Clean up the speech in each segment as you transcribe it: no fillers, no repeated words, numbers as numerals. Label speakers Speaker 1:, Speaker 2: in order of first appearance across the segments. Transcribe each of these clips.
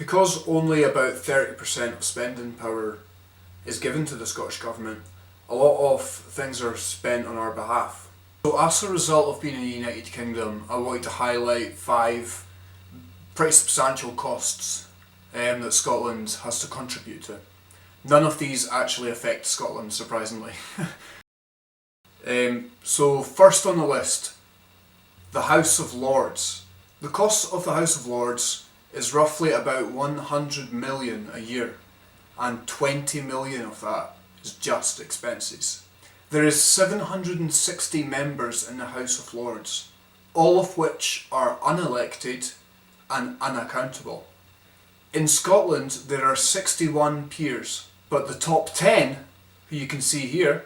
Speaker 1: Because only about 30% of spending power is given to the Scottish Government, a lot of things are spent on our behalf. So as a result of being in the United Kingdom, I wanted to highlight 5 pretty substantial costs that Scotland has to contribute to. None of these actually affect Scotland, surprisingly. So first on the list, the House of Lords. The cost of the House of Lords is roughly about 100 million a year, and 20 million of that is just expenses. There is 760 members in the House of Lords, all of which are unelected and unaccountable. In Scotland there are 61 peers, but the top 10, who you can see here,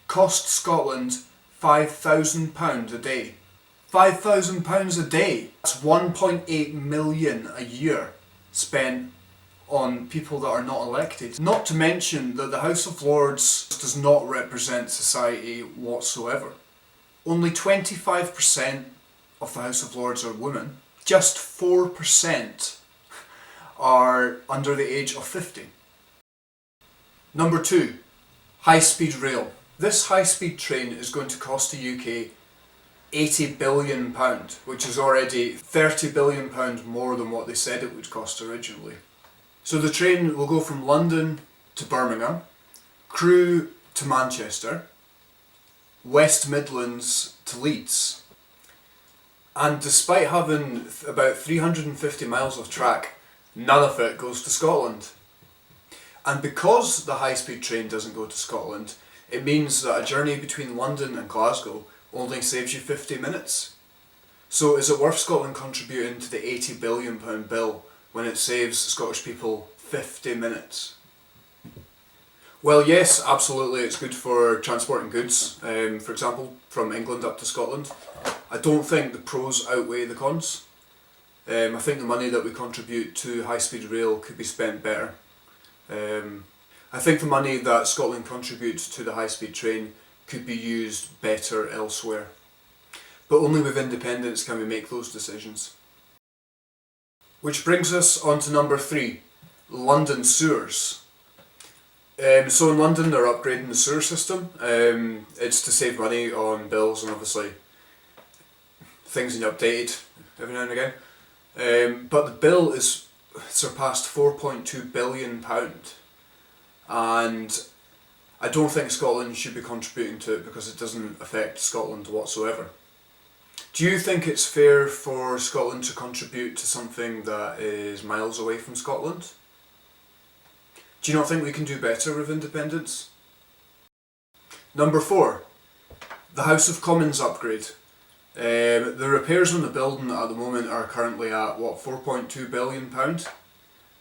Speaker 1: cost Scotland £5,000 a day. £5,000 a day! That's 1.8 million a year spent on people that are not elected. Not to mention that the House of Lords does not represent society whatsoever. Only 25% of the House of Lords are women. Just 4% are under the age of 50. Number 2, high-speed rail. This high-speed train is going to cost the UK £80 billion, which is already £30 billion more than what they said it would cost originally. So the train will go from London to Birmingham, Crewe to Manchester, West Midlands to Leeds. And despite having about 350 miles of track, none of it goes to Scotland. And because the high-speed train doesn't go to Scotland, it means that a journey between London and Glasgow only saves you 50 minutes. So is it worth Scotland contributing to the £80 billion bill when it saves Scottish people 50 minutes? Well, yes, absolutely, it's good for transporting goods, for example, from England up to Scotland. I don't think the pros outweigh the cons. I think the money that we contribute to high-speed rail could be spent better. I think the money that Scotland contributes to the high-speed train could be used better elsewhere. But only with independence can we make those decisions. Which brings us on to number 3, London sewers. So in London they're upgrading the sewer system. It's to save money on bills and obviously things need updated every now and again. But the bill is surpassed £4.2 billion, and I don't think Scotland should be contributing to it because it doesn't affect Scotland whatsoever. Do you think it's fair for Scotland to contribute to something that is miles away from Scotland? Do you not think we can do better with independence? Number 4, the House of Commons upgrade. The repairs on the building at the moment are currently at, £4.2 billion?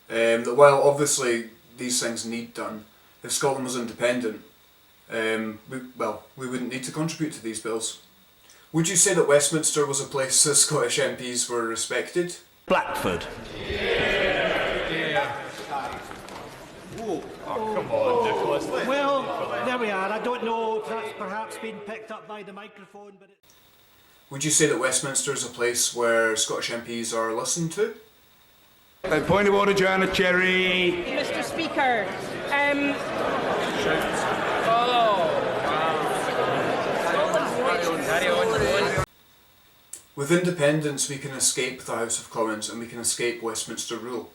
Speaker 1: That while obviously these things need done, if Scotland was independent, we wouldn't need to contribute to these bills. Would you say that Westminster was a place that Scottish MPs were respected?
Speaker 2: Blackford.
Speaker 3: Oh, come on, Nicholas.
Speaker 4: Well, there we are. I don't know if that's perhaps been picked up by the microphone, but
Speaker 1: Would you say that Westminster is a place where Scottish MPs are listened to?
Speaker 2: Point of order, Joanna Cherry.
Speaker 5: Mr. Speaker,
Speaker 1: With independence we can escape the House of Commons and we can escape Westminster rule.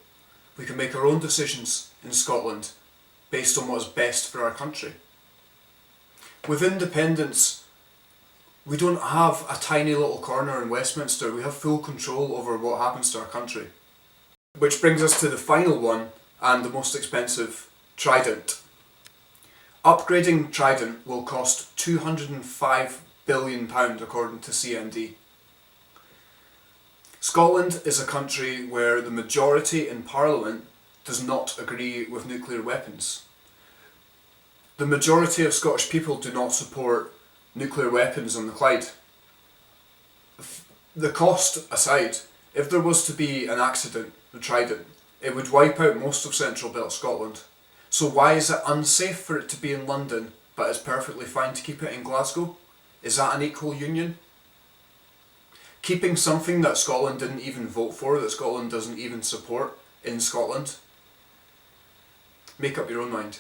Speaker 1: We can make our own decisions in Scotland based on what is best for our country. With independence, we don't have a tiny little corner in Westminster, we have full control over what happens to our country. Which brings us to the final one, and the most expensive, Trident. Upgrading Trident will cost £205 billion according to CND. Scotland is a country where the majority in Parliament does not agree with nuclear weapons. The majority of Scottish people do not support nuclear weapons on the Clyde. The cost aside, if there was to be an accident with Trident, it would wipe out most of Central Belt Scotland. So why is it unsafe for it to be in London, but it's perfectly fine to keep it in Glasgow? Is that an equal union? Keeping something that Scotland didn't even vote for, that Scotland doesn't even support, in Scotland? Make up your own mind.